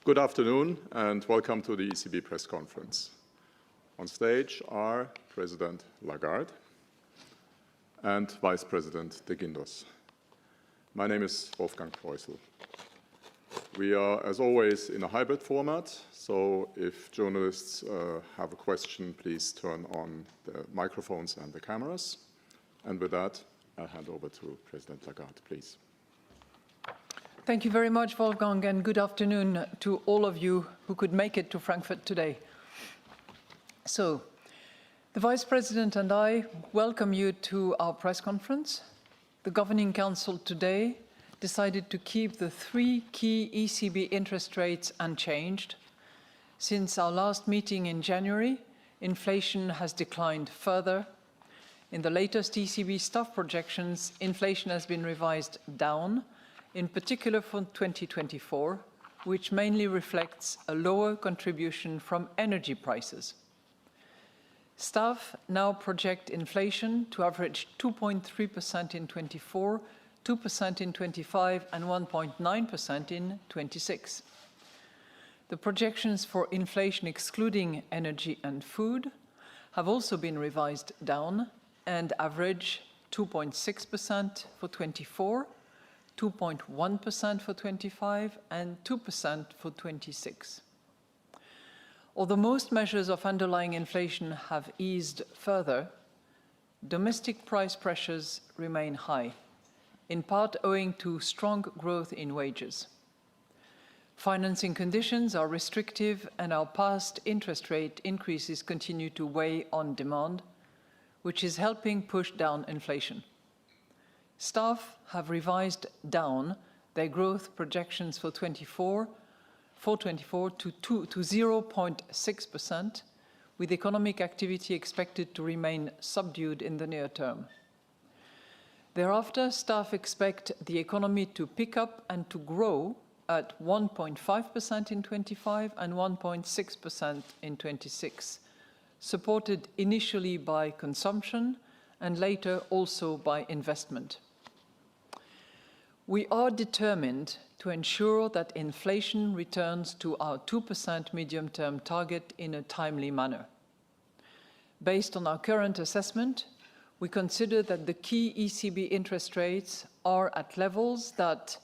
Good afternoon and welcome to the ECB press conference. On stage are President Lagarde and Vice President de Guindos. My name is Wolfgang Preußel. We are, as always, in a hybrid format, so if journalists have a question, please turn on the microphones and the cameras. And with that, I'll hand over to President Lagarde, please. Thank you very much, Wolfgang, and good afternoon to all of you who could make it to Frankfurt today. So, the Vice President and I welcome you to our press conference. The Governing Council today decided to keep the three key ECB interest rates unchanged. Since our last meeting in January, inflation has declined further. In the latest ECB staff projections, inflation has been revised down, in particular for 2024, which mainly reflects a lower contribution from energy prices. Staff now project inflation to average 2.3% in 24, 2% in 25, and 1.9% in 26. The projections for inflation excluding energy and food have also been revised down and average 2.6% for 24, 2.1% for 25, and 2% for 26. Although most measures of underlying inflation have eased further, domestic price pressures remain high, in part owing to strong growth in wages. Financing conditions are restrictive and our past interest rate increases continue to weigh on demand, which is helping push down inflation. Staff have revised down their growth projections for 24 to 0.6%, with economic activity expected to remain subdued in the near term. Thereafter, staff expect the economy to pick up and to grow at 1.5% in 25 and 1.6% in 26, supported initially by consumption and later also by investment. We are determined to ensure that inflation returns to our 2% medium-term target in a timely manner. Based on our current assessment, we consider that the key ECB interest rates are at levels that,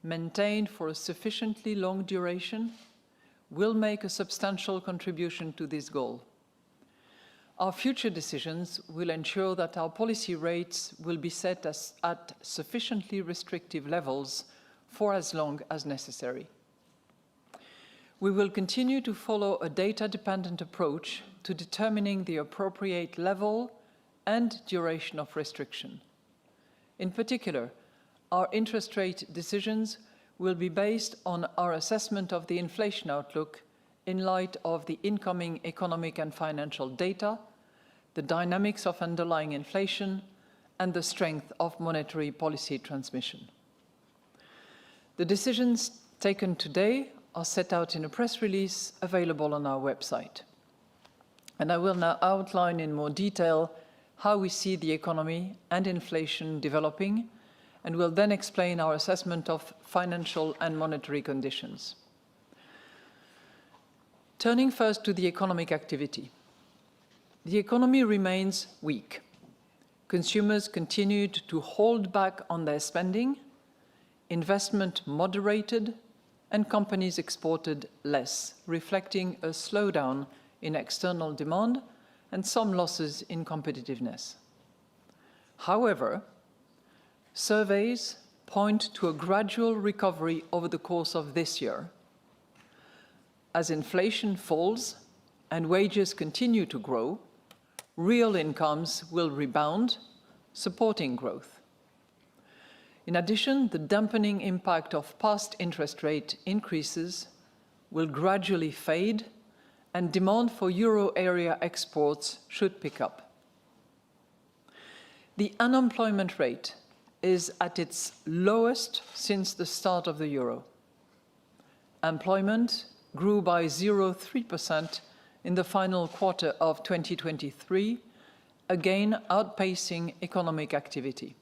maintained for a sufficiently long duration, will make a substantial contribution to this goal. Our future decisions will ensure that our policy rates will be set at sufficiently restrictive levels for as long as necessary. We will continue to follow a data-dependent approach to determining the appropriate level and duration of restriction. In particular, our interest rate decisions will be based on our assessment of the inflation outlook in light of the incoming economic and financial data, the dynamics of underlying inflation, and the strength of monetary policy transmission. The decisions taken today are set out in a press release available on our website. And I will now outline in more detail how we see the economy and inflation developing, and will then explain our assessment of financial and monetary conditions. Turning first to the economic activity. The economy remains weak. Consumers continued to hold back on their spending, investment moderated, and companies exported less, reflecting a slowdown in external demand and some losses in competitiveness. However, surveys point to a gradual recovery over the course of this year. As inflation falls and wages continue to grow, real incomes will rebound, supporting growth. In addition, the dampening impact of past interest rate increases will gradually fade, and demand for euro area exports should pick up. The unemployment rate is at its lowest since the start of the euro. Employment grew by 0.3% in the final quarter of 2023, again outpacing economic activity.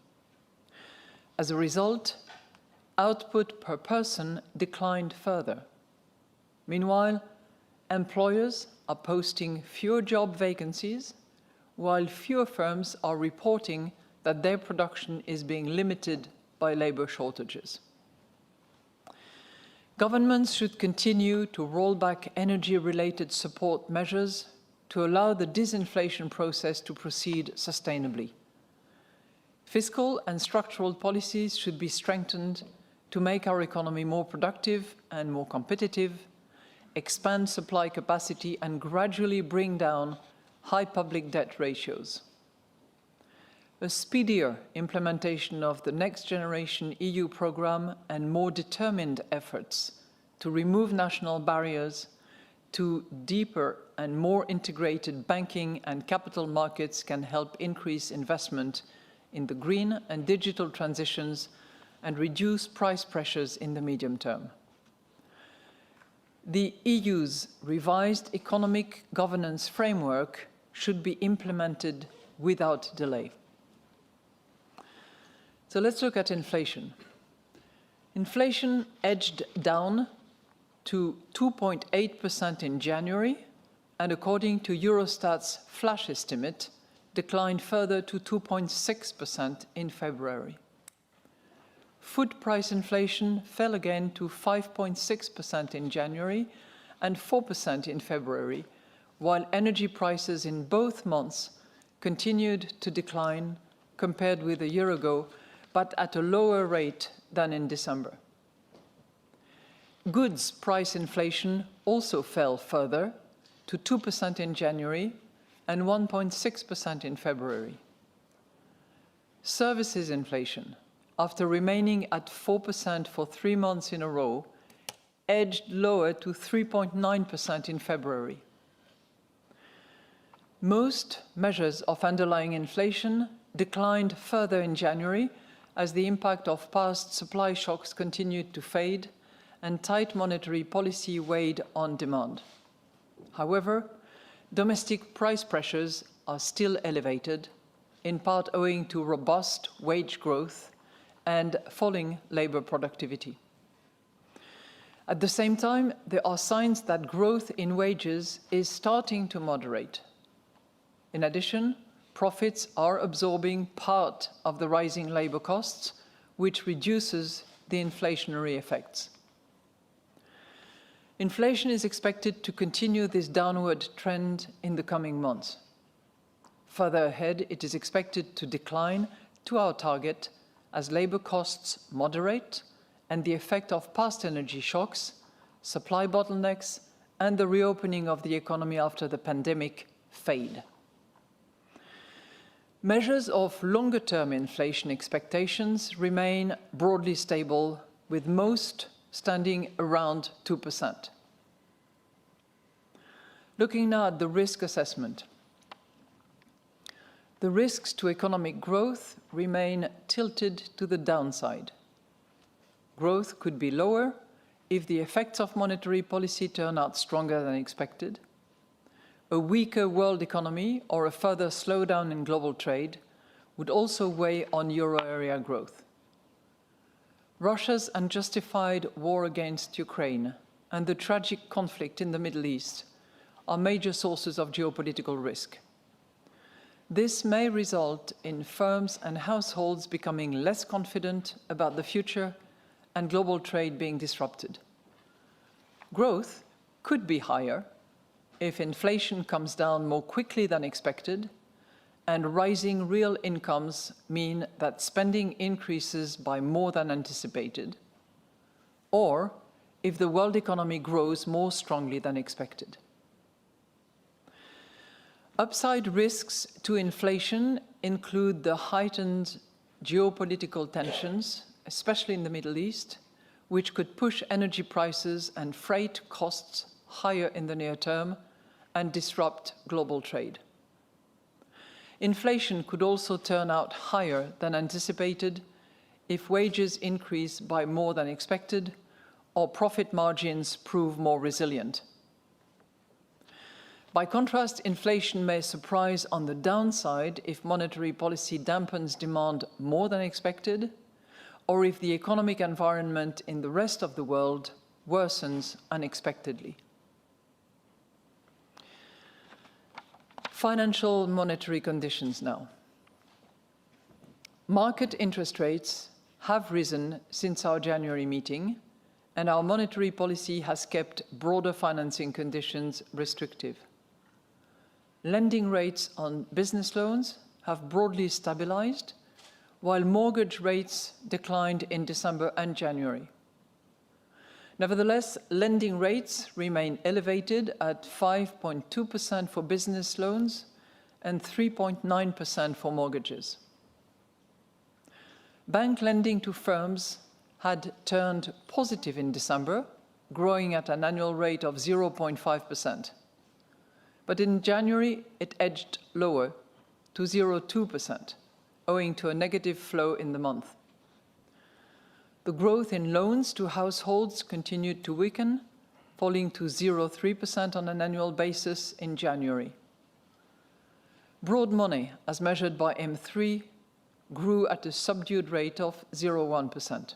As a result, output per person declined further. Meanwhile, employers are posting fewer job vacancies, while fewer firms are reporting that their production is being limited by labor shortages. Governments should continue to roll back energy-related support measures to allow the disinflation process to proceed sustainably. Fiscal and structural policies should be strengthened to make our economy more productive and more competitive, expand supply capacity, and gradually bring down high public debt ratios. A speedier implementation of the Next Generation EU programme and more determined efforts to remove national barriers to deeper and more integrated banking and capital markets can help increase investment in the green and digital transitions and reduce price pressures in the medium term. The EU's revised economic governance framework should be implemented without delay. So let's look at inflation. Inflation edged down to 2.8% in January, and according to Eurostat's flash estimate, declined further to 2.6% in February. Food price inflation fell again to 5.6% in January and 4% in February, while energy prices in both months continued to decline compared with a year ago, but at a lower rate than in December. Goods price inflation also fell further to 2% in January and 1.6% in February. Services inflation, after remaining at 4% for 3 months in a row, edged lower to 3.9% in February. Most measures of underlying inflation declined further in January as the impact of past supply shocks continued to fade and tight monetary policy weighed on demand. However, domestic price pressures are still elevated, in part owing to robust wage growth and falling labor productivity. At the same time, there are signs that growth in wages is starting to moderate. In addition, profits are absorbing part of the rising labor costs, which reduces the inflationary effects. Inflation is expected to continue this downward trend in the coming months. Further ahead, it is expected to decline to our target as labor costs moderate and the effect of past energy shocks, supply bottlenecks, and the reopening of the economy after the pandemic fade. Measures of longer-term inflation expectations remain broadly stable, with most standing around 2%. Looking now at the risk assessment. The risks to economic growth remain tilted to the downside. Growth could be lower if the effects of monetary policy turn out stronger than expected. A weaker world economy or a further slowdown in global trade would also weigh on euro area growth. Russia's unjustified war against Ukraine and the tragic conflict in the Middle East are major sources of geopolitical risk. This may result in firms and households becoming less confident about the future and global trade being disrupted. Growth could be higher if inflation comes down more quickly than expected and rising real incomes mean that spending increases by more than anticipated, or if the world economy grows more strongly than expected. Upside risks to inflation include the heightened geopolitical tensions, especially in the Middle East, which could push energy prices and freight costs higher in the near term and disrupt global trade. Inflation could also turn out higher than anticipated if wages increase by more than expected or profit margins prove more resilient. By contrast, inflation may surprise on the downside if monetary policy dampens demand more than expected, or if the economic environment in the rest of the world worsens unexpectedly. Financial monetary conditions now. Market interest rates have risen since our January meeting, and our monetary policy has kept broader financing conditions restrictive. Lending rates on business loans have broadly stabilized, while mortgage rates declined in December and January. Nevertheless, lending rates remain elevated at 5.2% for business loans and 3.9% for mortgages. Bank lending to firms had turned positive in December, growing at an annual rate of 0.5%. But in January, it edged lower to 0.2%, owing to a negative flow in the month. The growth in loans to households continued to weaken, falling to 0.3% on an annual basis in January. Broad money, as measured by M3, grew at a subdued rate of 0.1%.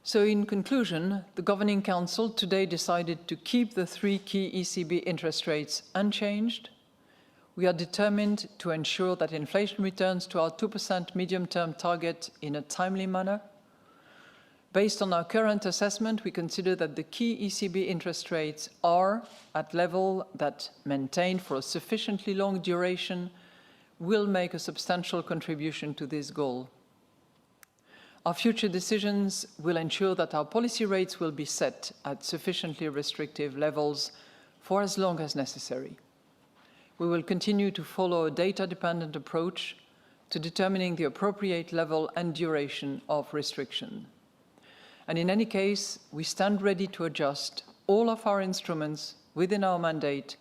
So in conclusion, the Governing Council today decided to keep the three key ECB interest rates unchanged. We are determined to ensure that inflation returns to our 2% medium-term target in a timely manner. Based on our current assessment, we consider that the key ECB interest rates are at level that, maintained for a sufficiently long duration, will make a substantial contribution to this goal. Our future decisions will ensure that our policy rates will be set at sufficiently restrictive levels for as long as necessary. We will continue to follow a data-dependent approach to determining the appropriate level and duration of restriction. And in any case, we stand ready to adjust all of our instruments within our mandate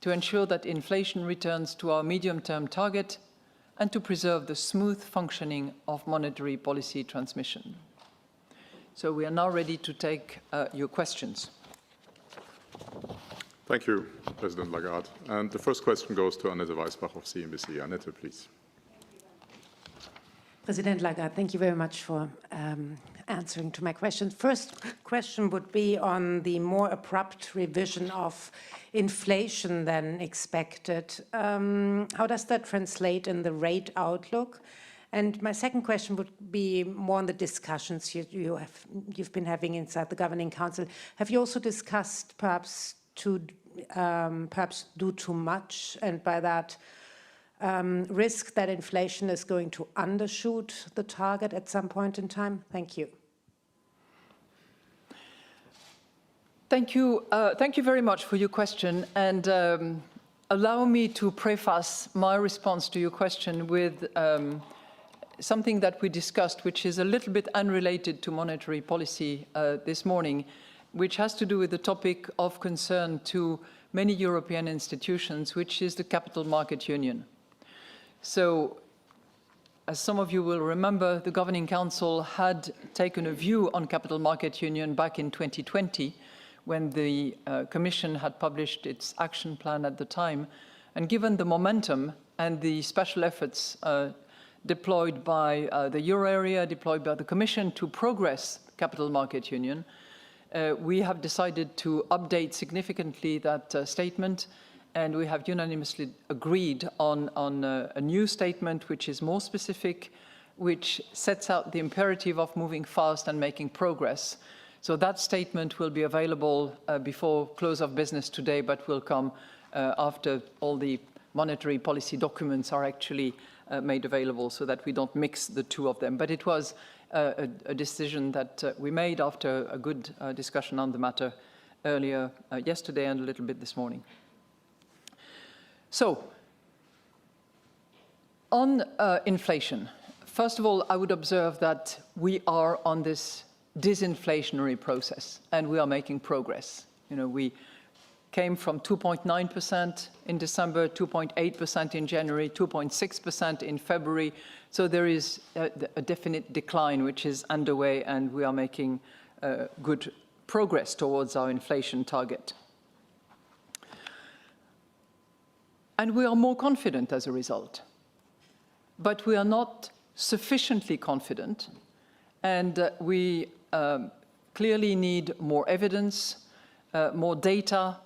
to ensure that inflation returns to our medium-term target and to preserve the smooth functioning of monetary policy transmission. So we are now ready to take your questions. Thank you, President Lagarde. And the first question goes to Annette Weisbach of CNBC. Annette, please. President Lagarde, thank you very much for answering to my question. First question would be on the more abrupt revision of inflation than expected. How does that translate in the rate outlook? And my second question would be more on the discussions you've been having inside the Governing Council. Have you also discussed perhaps do too much, and by that risk that inflation is going to undershoot the target at some point in time? Thank you. Thank you. Thank you very much for your question. And allow me to preface my response to your question with something that we discussed, which is a little bit unrelated to monetary policy this morning, which has to do with the topic of concern to many European institutions, which is the Capital Market Union. So, as some of you will remember, the Governing Council had taken a view on Capital Market Union back in 2020, when the Commission had published its action plan at the time. And given the momentum and the special efforts deployed by the euro area, deployed by the Commission to progress Capital Market Union, we have decided to update significantly that statement, and we have unanimously agreed on a new statement which is more specific, which sets out the imperative of moving fast and making progress. So that statement will be available before close of business today, but will come after all the monetary policy documents are actually made available, so that we don't mix the two of them. But it was a decision that we made after a good discussion on the matter earlier yesterday and a little bit this morning. So, on inflation, first of all, I would observe that we are on this disinflationary process, and we are making progress. You know, we came from 2.9% in December, 2.8% in January, 2.6% in February. So there is a definite decline which is underway, and we are making good progress towards our inflation target. And we are more confident as a result. But we are not sufficiently confident, and we clearly need more evidence, more data,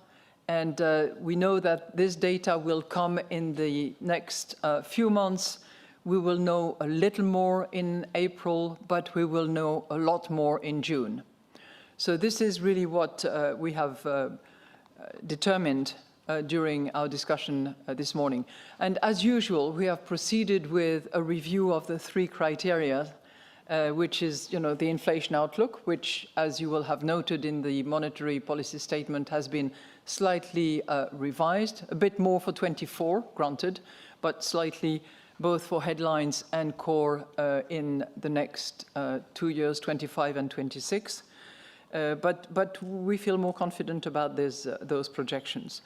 And we know that this data will come in the next few months. We will know a little more in April, but we will know a lot more in June. So this is really what we have determined during our discussion this morning. And as usual, we have proceeded with a review of the 3 criteria, which is, the inflation outlook, which, as you will have noted in the monetary policy statement, has been slightly revised, a bit more for 24, granted, but slightly both for headlines and core in the next 2 years, 25 and 26. But we feel more confident about those projections.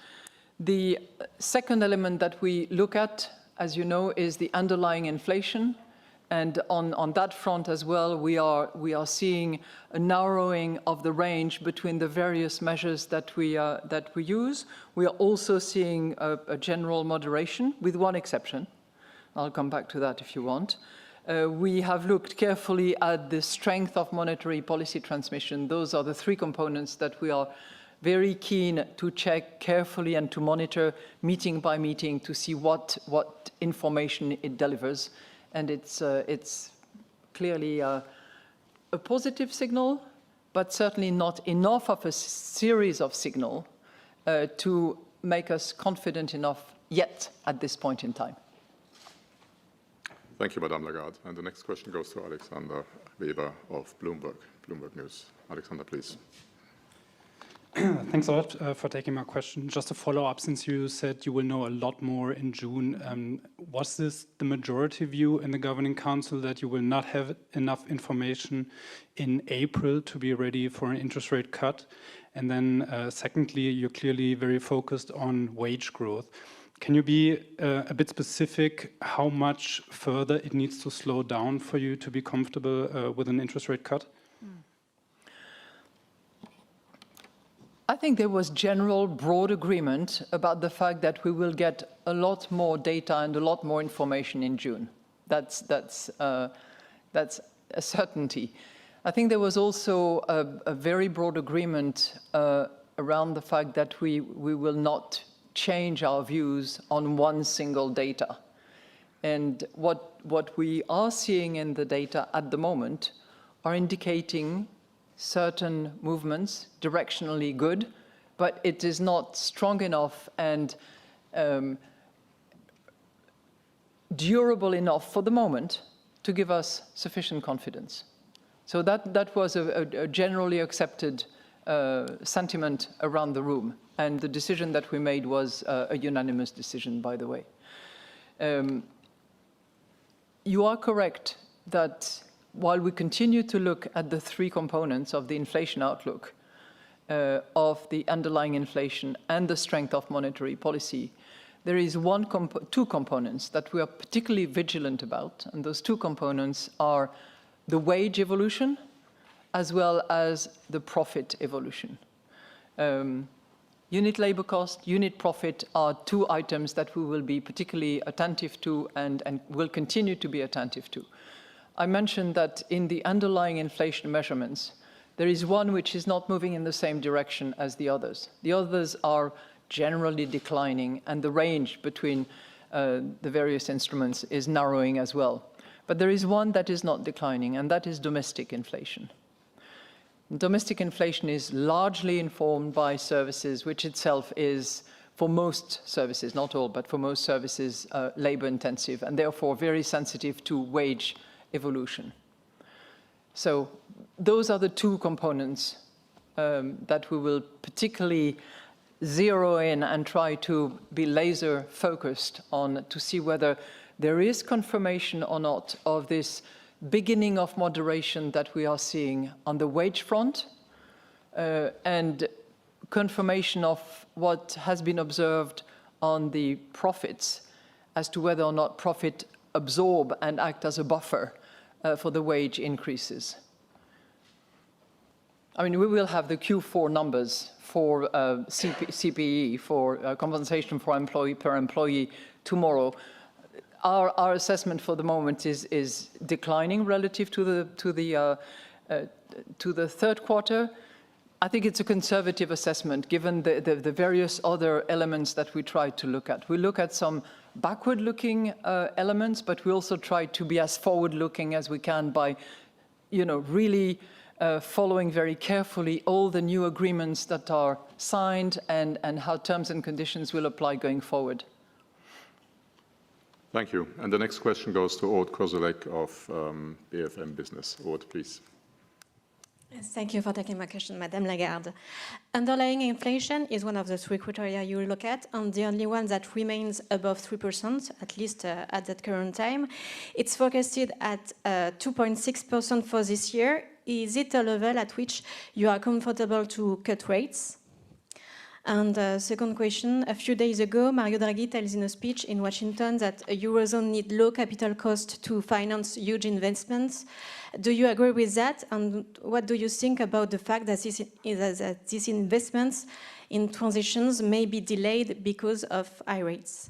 The second element that we look at, as you know, is the underlying inflation. And on that front as well, we are seeing a narrowing of the range between the various measures that we use. We are also seeing a general moderation, with one exception. I'll come back to that if you want. We have looked carefully at the strength of monetary policy transmission. Those are the 3 components that we are very keen to check carefully and to monitor meeting by meeting to see what information it delivers. And it's clearly a positive signal, but certainly not enough of a series of signals to make us confident enough yet at this point in time. Thank you, Madame Lagarde. And the next question goes to Alexander Weber of Bloomberg News. Alexander, please. Thanks a lot for taking my question. Just a follow-up, since you said you will know a lot more in June. Was this the majority view in the Governing Council that you will not have enough information in April to be ready for an interest rate cut? And then secondly, you're clearly very focused on wage growth. Can you be a bit specific how much further it needs to slow down for you to be comfortable with an interest rate cut? I think there was general broad agreement about the fact that we will get a lot more data and a lot more information in June. That's a certainty. I think there was also a very broad agreement around the fact that we will not change our views on one single data. And what we are seeing in the data at the moment are indicating certain movements, directionally good, but it is not strong enough and durable enough for the moment to give us sufficient confidence. So that was a generally accepted sentiment around the room. And the decision that we made was a unanimous decision, by the way. You are correct that while we continue to look at the 3 components of the inflation outlook, of the underlying inflation and the strength of monetary policy, there is 2 components that we are particularly vigilant about. And those 2 components are the wage evolution as well as the profit evolution. Unit labor cost, unit profit are 2 items that we will be particularly attentive to and will continue to be attentive to. I mentioned that in the underlying inflation measurements, there is one which is not moving in the same direction as the others. The others are generally declining, and the range between the various instruments is narrowing as well. But there is one that is not declining, and that is domestic inflation. Domestic inflation is largely informed by services, which itself is, for most services, not all, but for most services, labor intensive, and therefore very sensitive to wage evolution. So those are the 2 components that we will particularly zero in and try to be laser focused on to see whether there is confirmation or not of this beginning of moderation that we are seeing on the wage front and confirmation of what has been observed on the profits as to whether or not profit absorb and act as a buffer for the wage increases. I mean, we will have the Q4 numbers for CPE, for compensation for employee per employee tomorrow. Our assessment for the moment is declining relative to the 3rd quarter. I think it's a conservative assessment, given the various other elements that we try to look at. We look at some backward-looking elements, but we also try to be as forward-looking as we can by, really following very carefully all the new agreements that are signed and how terms and conditions will apply going forward. Thank you. And the next question goes to 𝐂𝐨𝐧𝐼𝐻 of BFM Business. 𝐂𝐨, please. Yes, thank you for taking my question, Madame Lagarde. Underlying inflation is one of the three criteria you look at, and the only one that remains above 3%, at least at that current time. It's forecasted at 2.6% for this year. Is it a level at which you are comfortable to cut rates? And second question, a few days ago, Mario Draghi tells in a speech in Washington that a Eurozone needs low capital cost to finance huge investments. Do you agree with that? And what do you think about the fact that these investments in transitions may be delayed because of high rates?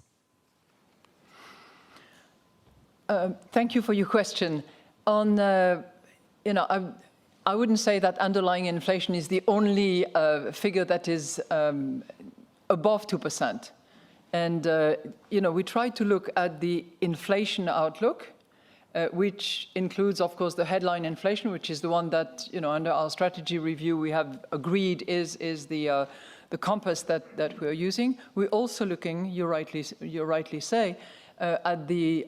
Thank you for your question. On, I wouldn't say that underlying inflation is the only figure that is above 2%. And, we try to look at the inflation outlook, which includes, of course, the headline inflation, which is the one that, under our strategy review, we have agreed is the compass that we're using. We're also looking, you rightly say, at the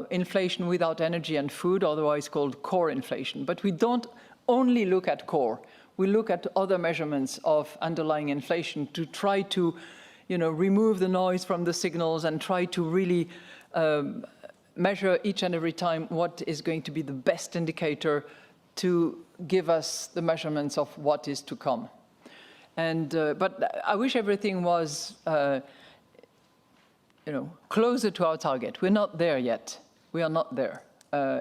inflation without energy and food, otherwise called core inflation. But we don't only look at core. We look at other measurements of underlying inflation to try to, remove the noise from the signals and try to really measure each and every time what is going to be the best indicator to give us the measurements of what is to come. And but I wish everything was, closer to our target. We're not there yet. We are not there.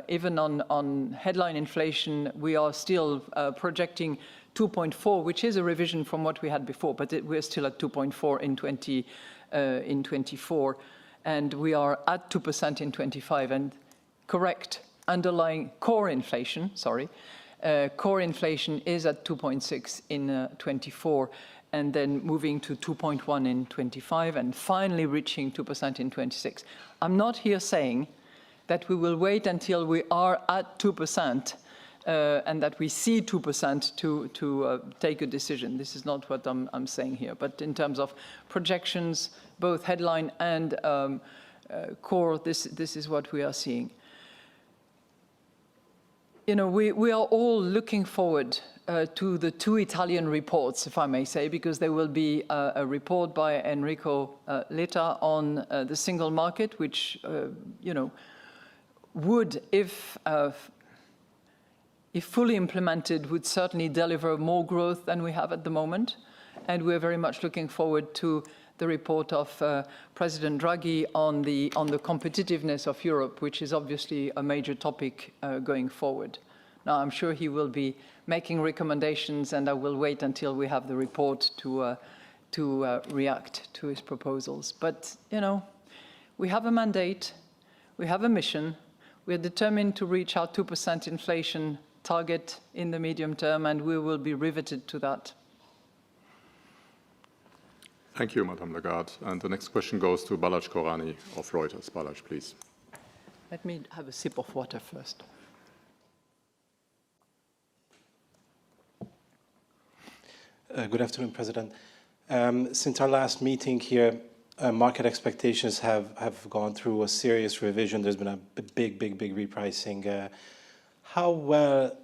Even on headline inflation, we are still projecting 2.4, which is a revision from what we had before, but we're still at 2.4 in 24, and we are at 2% in 25. And correct, underlying core inflation, core inflation is at 2.6 in 24, and then moving to 2.1 in 25, and finally reaching 2% in 26. I'm not here saying that we will wait until we are at 2% and that we see 2% to take a decision. This is not what I'm saying here. But in terms of projections, both headline and core, this is what we are seeing. We are all looking forward to the two Italian reports, if I may say, because there will be a report by Enrico Letta on the single market, which, would, if fully implemented, would certainly deliver more growth than we have at the moment. And we're very much looking forward to the report of President Draghi on the competitiveness of Europe, which is obviously a major topic going forward. Now, I'm sure he will be making recommendations, and I will wait until we have the report to react to his proposals. But, we have a mandate, we have a mission. We are determined to reach our 2% inflation target in the medium term, and we will be riveted to that. Thank you, Madame Lagarde. And the next question goes to Balázs Korányi of Reuters. Balázs, please. Let me have a sip of water first. Good afternoon, President. Since our last meeting here, market expectations have gone through a serious revision. There's been a big repricing. How well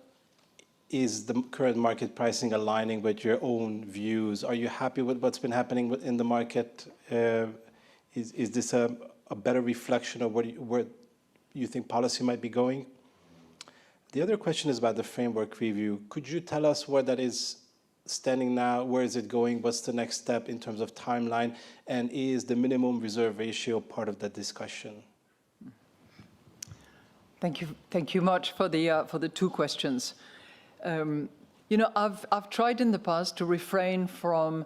is the current market pricing aligning with your own views? Are you happy with what's been happening in the market? Is this a better reflection of where you think policy might be going? The other question is about the framework review. Could you tell us where that is standing now? Where is it going? What's the next step in terms of timeline? And is the minimum reserve ratio part of that discussion? Thank you much for the two questions. I've tried in the past to refrain from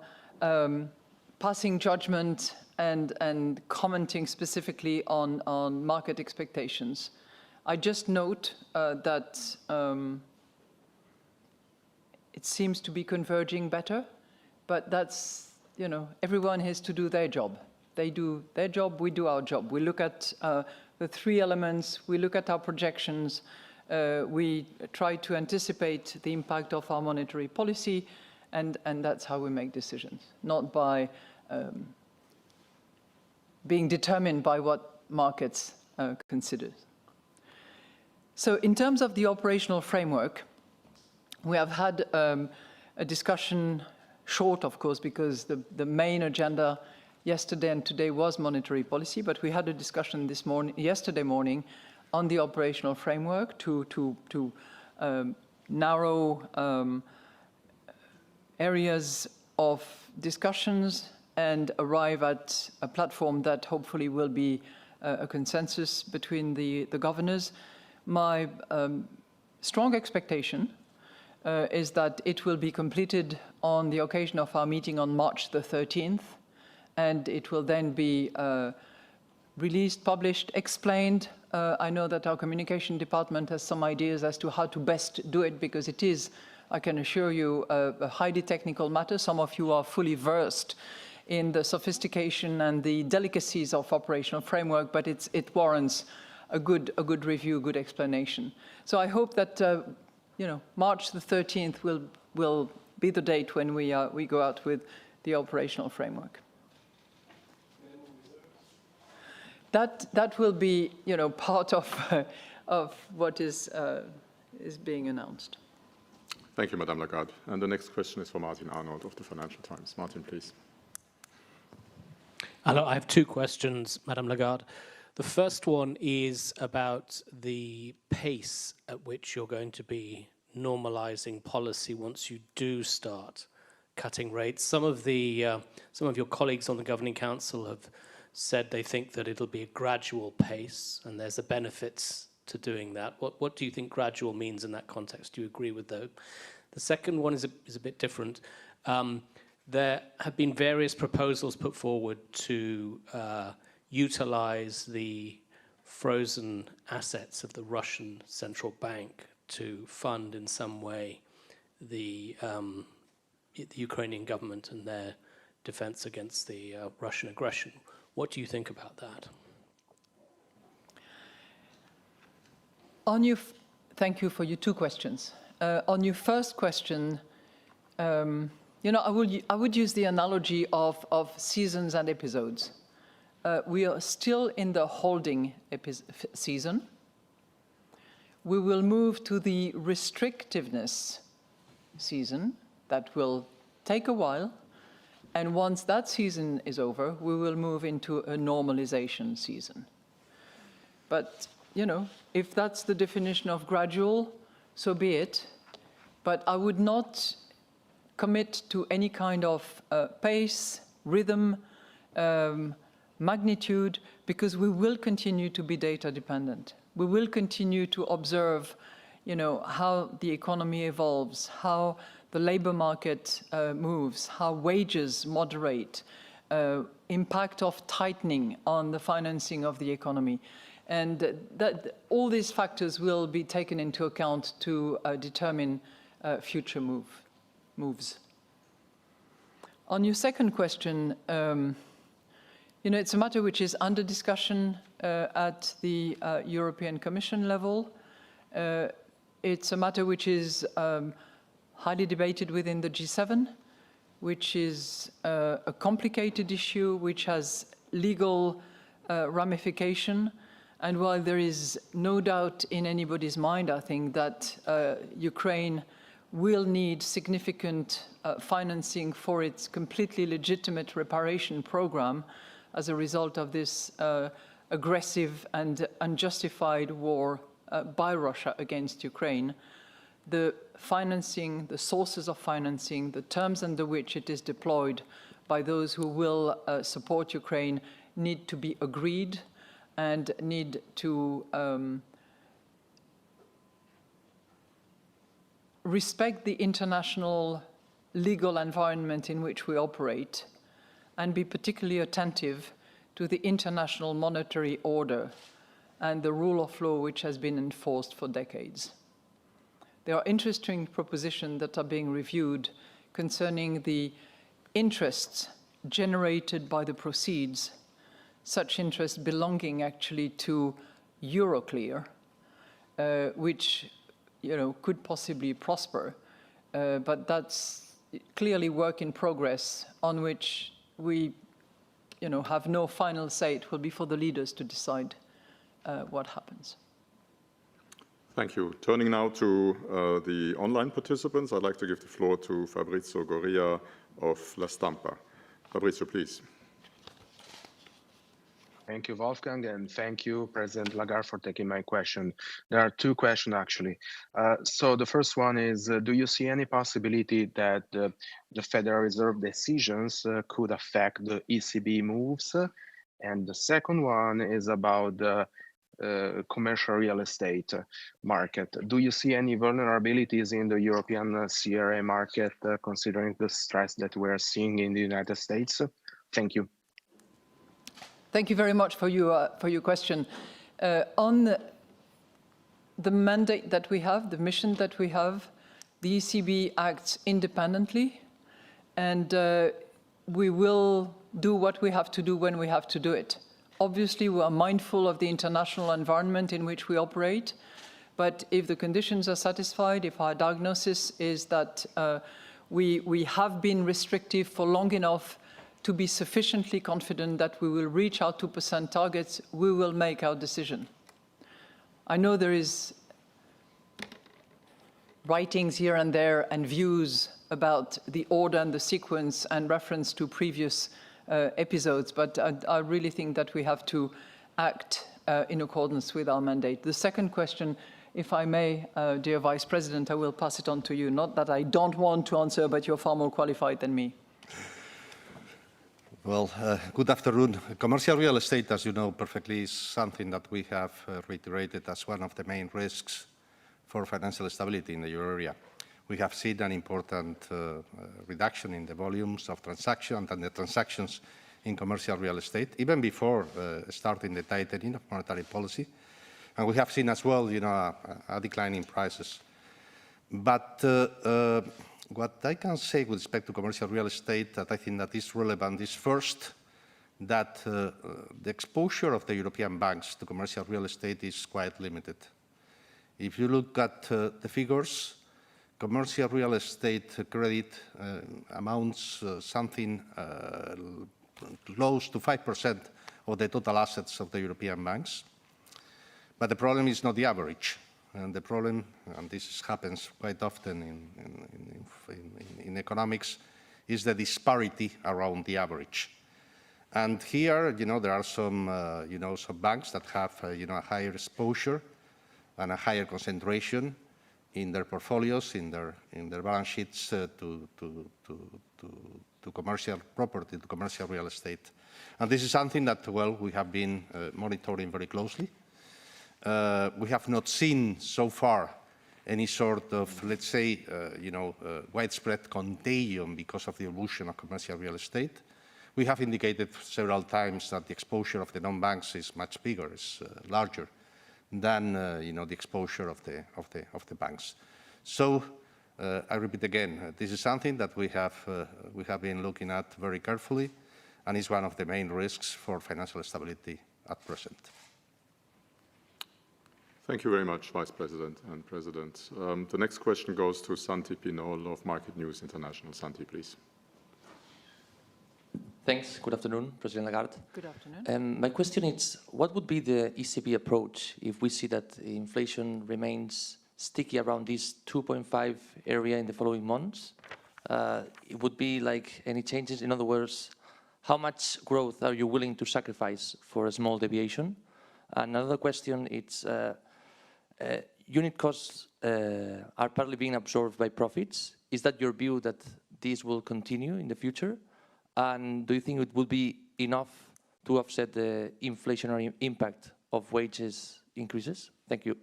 passing judgment and commenting specifically on market expectations. I just note that it seems to be converging better, but that's, you know, everyone has to do their job. They do their job, we do our job. We look at the three elements, we look at our projections, we try to anticipate the impact of our monetary policy, and that's how we make decisions, not by being determined by what markets consider. So in terms of the operational framework, we have had a discussion, short of course, because the main agenda yesterday and today was monetary policy, but we had a discussion yesterday morning on the operational framework to narrow areas of discussions and arrive at a platform that hopefully will be a consensus between the governors. My strong expectation is that it will be completed on the occasion of our meeting on March the 13th, and it will then be released, published, explained. I know that our communication department has some ideas as to how to best do it, because it is, I can assure you, a highly technical matter. Some of you are fully versed in the sophistication and the delicacies of operational framework, but it warrants a good review, good explanation. So I hope that you know, March the 13th will be the date when we go out with the operational framework. That will be, you know, part of what is being announced. Thank you, Madame Lagarde. And the next question is for Martin Arnold of the Financial Times. Martin, please. Hello, I have two questions, Madame Lagarde. The first one is about the pace at which you're going to be normalizing policy once you do start cutting rates. Some of your colleagues on the Governing Council have said they think that it'll be a gradual pace, and there's a benefits to doing that. What do you think gradual means in that context? Do you agree with that? The second one is a bit different. There have been various proposals put forward to utilize the frozen assets of the Russian central bank to fund in some way the Ukrainian government and their defense against the Russian aggression. What do you think about that? Thank you for your two questions. On your first question, you know, I would use the analogy of seasons and episodes. We are still in the holding season. We will move to the restrictiveness season. That will take a while. And once that season is over, we will move into a normalization season. But, you know, if that's the definition of gradual, so be it. But I would not commit to any kind of pace, rhythm, magnitude, because we will continue to be data dependent. We will continue to observe, you know, how the economy evolves, how the labor market moves, how wages moderate, impact of tightening on the financing of the economy. And that all these factors will be taken into account to determine future moves. On your second question, you know, it's a matter which is under discussion at the European Commission level. It's a matter which is highly debated within the G7, which is a complicated issue, which has legal ramification. And while there is no doubt in anybody's mind, I think, that Ukraine will need significant financing for its completely legitimate reparation program as a result of this aggressive and unjustified war by Russia against Ukraine, the financing, the sources of financing, the terms under which it is deployed by those who will support Ukraine need to be agreed and need to respect the international legal environment in which we operate and be particularly attentive to the international monetary order and the rule of law which has been enforced for decades. there are interesting propositions that are being reviewed concerning the interests generated by the proceeds, such interests belonging actually to Euroclear, which could possibly prosper, but that's clearly work in progress on which we have no final say. It will be for the leaders to decide what happens. Thank you. Turning now to the online participants, I'd like to give the floor to Fabrizio Goria of La Stampa. Fabrizio, please. Thank you, Wolfgang, and thank you, President Lagarde, for taking my question. There are two questions, actually. So the first one is, do you see any possibility that the Federal Reserve decisions could affect the ECB moves? And the second one is about the commercial real estate market. Do you see any vulnerabilities in the European CRA market, considering the stress that we're seeing in the United States? Thank you. Thank you very much for your question. On the mandate that we have, the mission that we have, the ECB acts independently, and we will do what we have to do when we have to do it. Obviously, we are mindful of the international environment in which we operate, but if the conditions are satisfied, if our diagnosis is that we have been restrictive for long enough to be sufficiently confident that we will reach our 2% targets, we will make our decision. I know there is writings here and there and views about the order and the sequence and reference to previous episodes, but I really think that we have to act in accordance with our mandate. The second question, if I may, dear Vice President, I will pass it on to you. Not that I don't want to answer, but you're far more qualified than me. Well, good afternoon. Commercial real estate, as you know perfectly, is something that we have reiterated as one of the main risks for financial stability in the euro area. We have seen an important reduction in the volumes of transactions and the transactions in commercial real estate, even before starting the tightening of monetary policy. And we have seen as well, a decline in prices. But what I can say with respect to commercial real estate that I think that is relevant is first that the exposure of the European banks to commercial real estate is quite limited. If you look at the figures, commercial real estate credit amounts something close to 5% of the total assets of the European banks. But the problem is not the average. And the problem, and this happens quite often in economics, is the disparity around the average. And here, there are some, some banks that have, a higher exposure and a higher concentration in their portfolios, in their balance sheets to commercial property, to commercial real estate. And this is something that, well, we have been monitoring very closely. We have not seen so far any sort of, let's say, widespread contagion because of the evolution of commercial real estate. We have indicated several times that the exposure of the non-banks is much bigger, is larger than the exposure of the banks. So I repeat again, this is something that we have been looking at very carefully, and is one of the main risks for financial stability at present. Thank you very much, Vice President and President. The next question goes to Santi Pinol of Market News International. Santi, please. Thanks. Good afternoon, President Lagarde. Good afternoon. My question is, what would be the ECB approach if we see that inflation remains sticky around this 2.5 area in the following months? It would be like any changes? In other words, how much growth are you willing to sacrifice for a small deviation? Another question, it's unit costs are partly being absorbed by profits. Is that your view that this will continue in the future? And do you think it will be enough to offset the inflationary impact of wages increases? Thank you.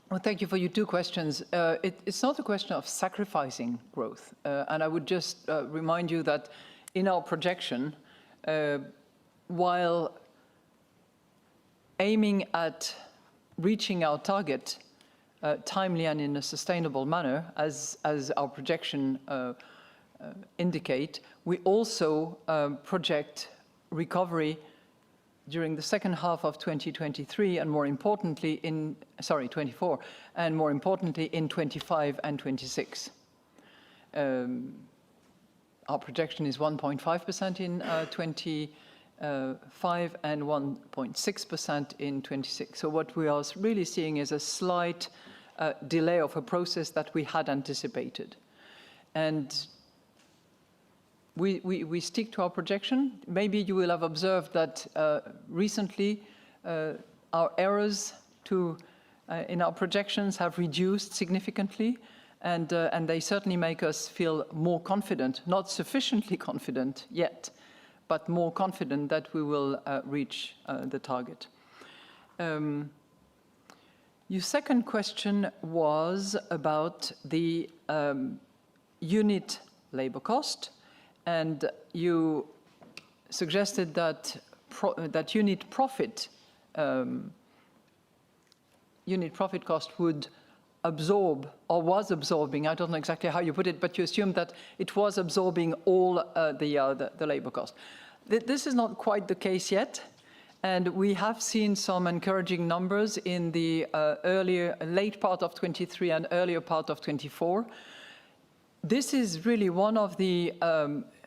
Well, thank you for your two questions. It's not a question of sacrificing growth. And I would just remind you that in our projection, while aiming at reaching our target, timely and in a sustainable manner, as our projection indicate, we also project recovery during the second half of 2023 and more importantly in, 24, and more importantly in 25 and 26. Our projection is 1.5% in 25 and 1.6% in 26. So what we are really seeing is a slight delay of a process that we had anticipated. And we stick to our projection. Maybe you will have observed that recently our errors in our projections have reduced significantly, and they certainly make us feel more confident, not sufficiently confident yet, but more confident that we will reach the target. Your second question was about the unit labor cost, and you suggested that that unit profit cost would absorb, or was absorbing, I don't know exactly how you put it, but you assumed that it was absorbing all the labor cost. This is not quite the case yet, and we have seen some encouraging numbers in the late part of 23 and earlier part of 24. This is really one of the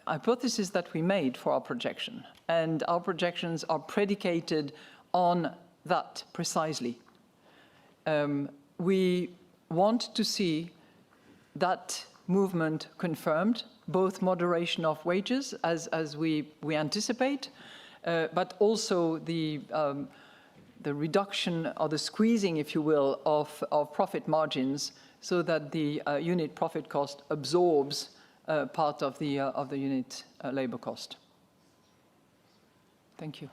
hypotheses that we made for our projection, and our projections are predicated on that precisely. We want to see that movement confirmed, both moderation of wages as we anticipate, but also the reduction or the squeezing, if you will, of profit margins, so that the unit profit cost absorbs part of the unit labor cost. Thank you.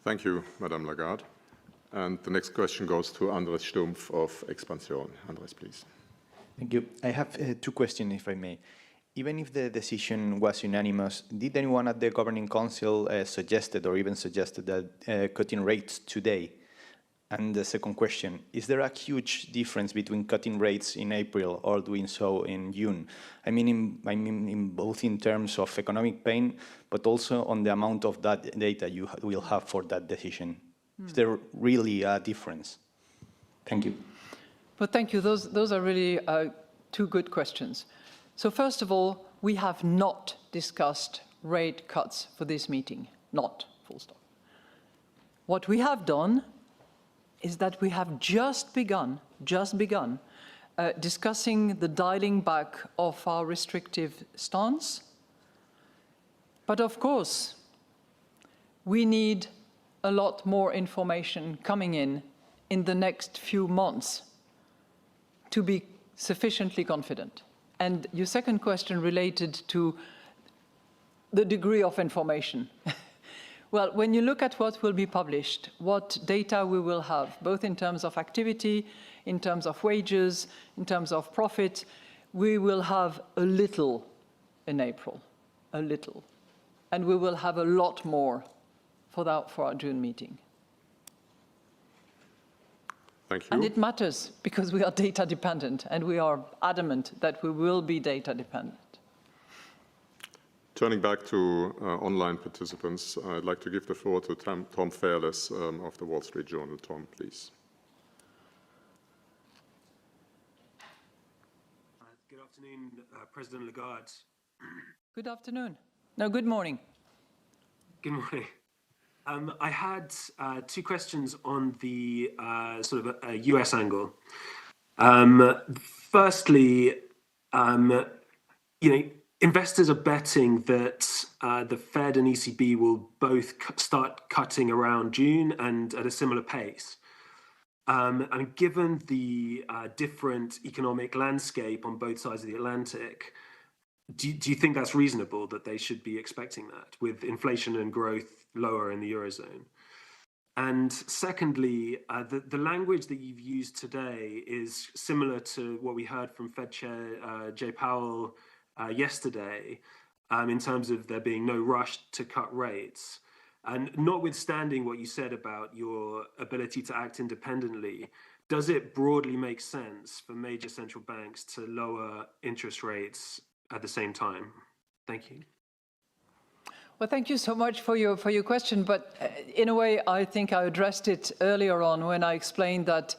Thank you, Madame Lagarde. And the next question goes to Andres Stumpf of Expansión. Andres, please. Thank you. I have two questions, if I may. Even if the decision was unanimous, did anyone at the Governing Council suggested or even suggested that cutting rates today? And the second question, is there a huge difference between cutting rates in April or doing so in June? I mean in both in terms of economic pain, but also on the amount of that data you will have for that decision. Is there really a difference? Thank you. Well, thank you. Those are really two good questions. So first of all, we have not discussed rate cuts for this meeting. Not, full stop. What we have done is that we have just begun discussing the dialing back of our restrictive stance. But of course, we need a lot more information coming in the next few months to be sufficiently confident. And your second question related to the degree of information. Well, when you look at what will be published, what data we will have, both in terms of activity, in terms of wages, in terms of profit, we will have a little in April, a little. And we will have a lot more for our June meeting. Thank you. And it matters because we are data dependent, and we are adamant that we will be data dependent. Turning back to online participants, I'd like to give the floor to Tom Fairless of the Wall Street Journal. Tom, please. Good afternoon, President Lagarde. Good afternoon. No, good morning. Good morning. I had two questions on the sort of a US angle. Firstly, investors are betting that the Fed and ECB will both start cutting around June and at a similar pace. And given the different economic landscape on both sides of the Atlantic, do you think that's reasonable that they should be expecting that, with inflation and growth lower in the Eurozone? And secondly, the language that you've used today is similar to what we heard from Fed Chair Jay Powell yesterday, in terms of there being no rush to cut rates. And notwithstanding what you said about your ability to act independently, does it broadly make sense for major central banks to lower interest rates at the same time? Thank you. Well, thank you so much for your question, but in a way, I think I addressed it earlier on when I explained that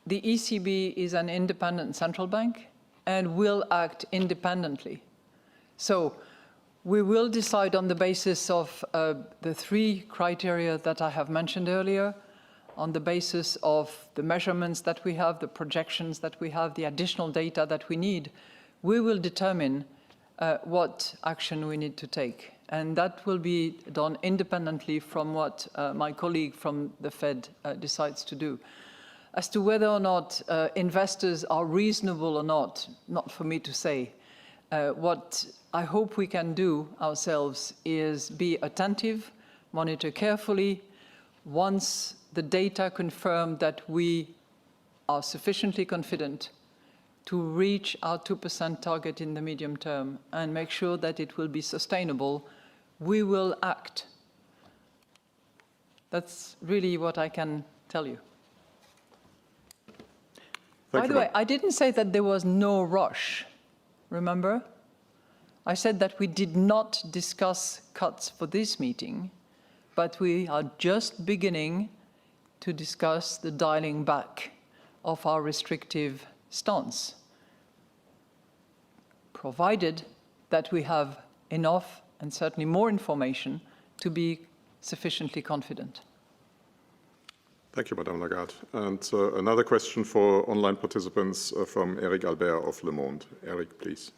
the ECB is an independent central bank and will act independently. So we will decide on the basis of the 3 criteria that I have mentioned earlier, on the basis of the measurements that we have, the projections that we have, the additional data that we need. We will determine what action we need to take. And that will be done independently from what my colleague from the Fed decides to do. As to whether or not investors are reasonable or not for me to say. What I hope we can do ourselves is be attentive, monitor carefully. Once the data confirm that we are sufficiently confident to reach our 2% target in the medium term and make sure that it will be sustainable, we will act. That's really what I can tell you. By the way, I didn't say that there was no rush, remember? I said that we did not discuss cuts for this meeting, but we are just beginning to discuss the dialing back of our restrictive stance, provided that we have enough and certainly more information to be sufficiently confident. Thank you, Madame Lagarde. And another question for online participants from Eric Albert of Le Monde. Eric, please.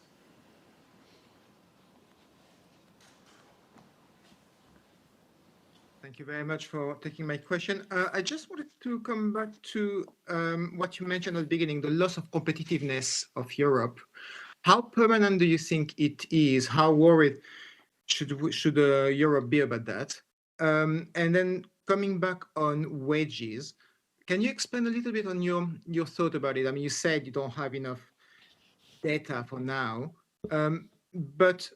Thank you very much for taking my question. I just wanted to come back to what you mentioned at the beginning, the loss of competitiveness of Europe. How permanent do you think it is? How worried should Europe be about that? And then coming back on wages, can you explain a little bit on your thought about it? I mean, you said you don't have enough data for now, but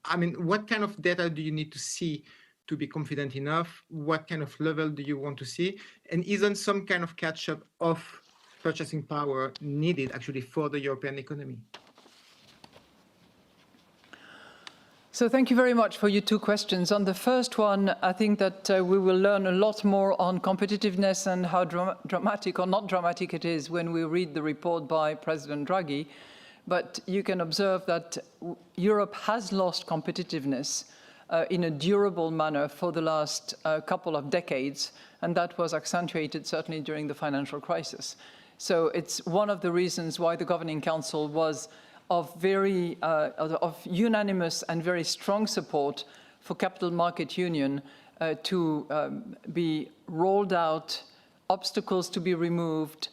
I mean, what kind of data do you need to see to be confident enough? What kind of level do you want to see? And isn't some kind of catch-up of purchasing power needed actually for the European economy? So thank you very much for your 2 questions. On the first one, I think that we will learn a lot more on competitiveness and how dramatic or not dramatic it is when we read the report by President Draghi. But you can observe that Europe has lost competitiveness in a durable manner for the last couple of decades, and that was accentuated certainly during the financial crisis. So it's one of the reasons why the Governing Council was of unanimous and very strong support for Capital Market Union to be rolled out, obstacles to be removed,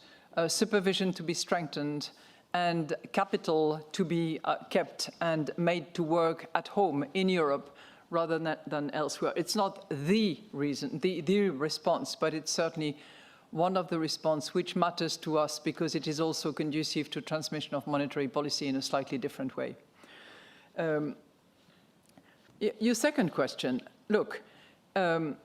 supervision to be strengthened, and capital to be kept and made to work at home in Europe rather than elsewhere. It's not the reason, the response, but it's certainly one of the response which matters to us because it is also conducive to transmission of monetary policy in a slightly different way. Your second question, look, when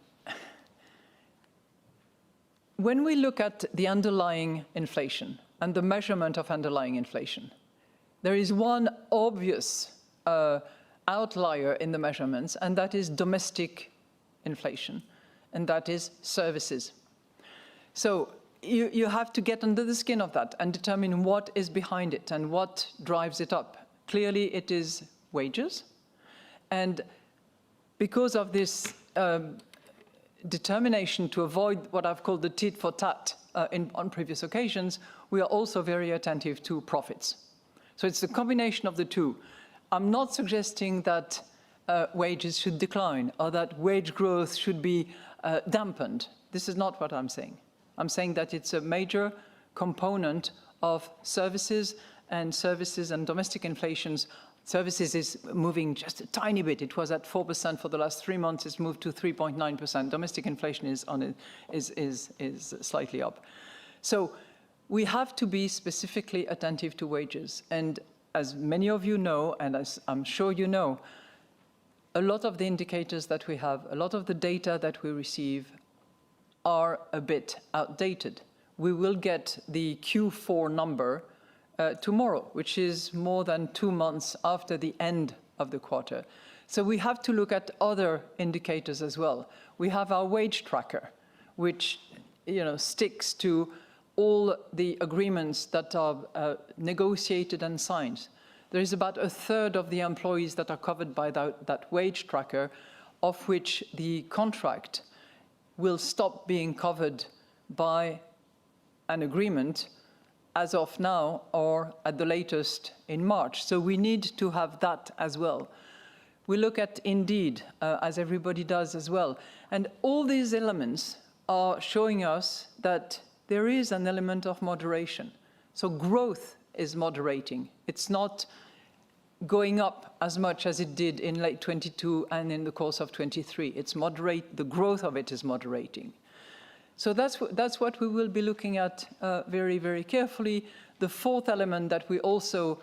we look at the underlying inflation and the measurement of underlying inflation, there is one obvious outlier in the measurements, and that is domestic inflation, and that is services. So you have to get under the skin of that and determine what is behind it and what drives it up. Clearly, it is wages. And because of this determination to avoid what I've called the tit for tat on previous occasions, we are also very attentive to profits. So it's the combination of the 2. I'm not suggesting that wages should decline or that wage growth should be dampened. This is not what I'm saying. I'm saying that it's a major component of services and domestic inflations. Services is moving just a tiny bit. It was at 4% for the last 3 months. It's moved to 3.9%. Domestic inflation is slightly up. So we have to be specifically attentive to wages. And as many of you know, and as I'm sure you know, a lot of the indicators that we have, a lot of the data that we receive are a bit outdated. we will get the Q4 number tomorrow, which is more than 2 months after the end of the quarter. So we have to look at other indicators as well. We have our wage tracker, which sticks to all the agreements that are negotiated and signed. There is about a third of the employees that are covered by that wage tracker, of which the contract will stop being covered by an agreement as of now or at the latest in March. So we need to have that as well. We look at Indeed, as everybody does as well. And all these elements are showing us that there is an element of moderation. So growth is moderating. It's not going up as much as it did in late 22 and in the course of 23. It's the growth of it is moderating. So that's what we will be looking at very, very carefully. The fourth element that we also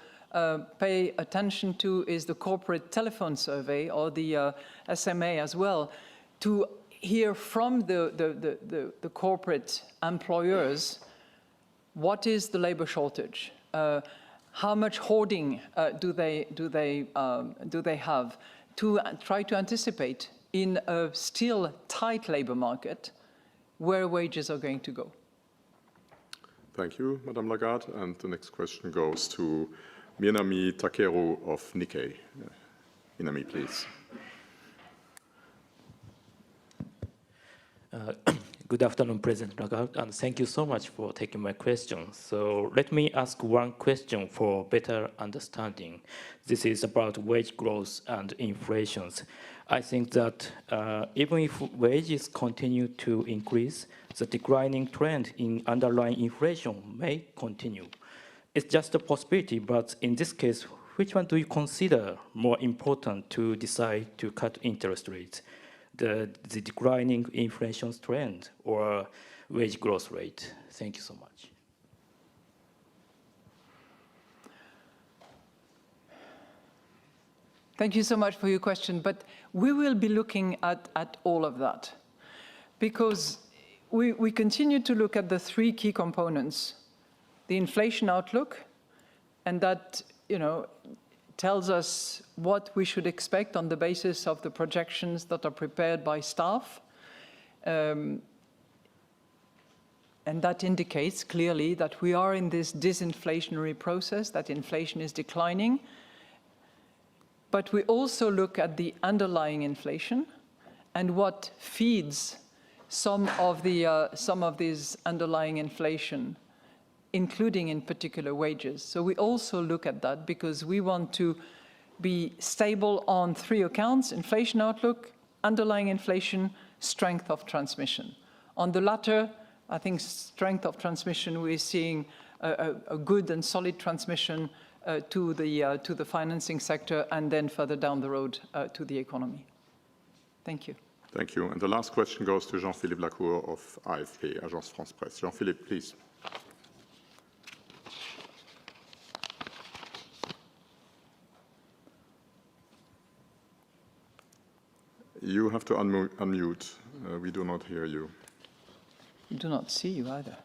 pay attention to is the corporate telephone survey, or the SMA as well, to hear from the corporate employers what is the labor shortage, how much hoarding do they have, to try to anticipate in a still tight labor market where wages are going to go. Thank you, Madame Lagarde. And the next question goes to Minami Takeru of Nikkei. Minami, please. Good afternoon, President Lagarde, and thank you so much for taking my question. So let me ask one question for better understanding. This is about wage growth and inflation. I think that even if wages continue to increase, the declining trend in underlying inflation may continue. It's just a possibility, but in this case, which one do you consider more important to decide to cut interest rates? The declining inflation trend or wage growth rate? Thank you so much. Thank you so much for your question, but we will be looking at all of that, because we continue to look at the three key components: the inflation outlook, and that tells us what we should expect on the basis of the projections that are prepared by staff. And that indicates clearly that we are in this disinflationary process, that inflation is declining. But we also look at the underlying inflation and what feeds some of these underlying inflation, including in particular wages. So we also look at that because we want to be stable on three accounts: inflation outlook, underlying inflation, strength of transmission. On the latter, I think strength of transmission, we're seeing a good and solid transmission to the financing sector, and then further down the road to the economy. Thank you. Thank you. And the last question goes to Jean-Philippe Lacour of AFP, Agence France-Presse. Jean-Philippe, please. You have to unmute. We do not hear you. We do not see you either.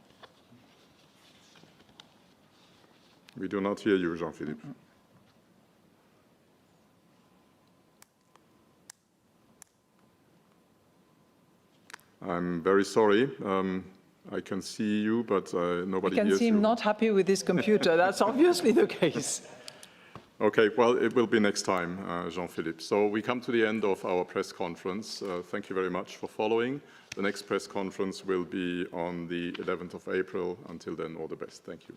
We do not hear you, Jean-Philippe. I'm very sorry. I can see you, but nobody hears you. You can seem not happy with this computer. That's obviously the case. Okay, well, it will be next time, Jean-Philippe. So we come to the end of our press conference. Thank you very much for following. The next press conference will be on the 11th of April. Until then, all the best. Thank you.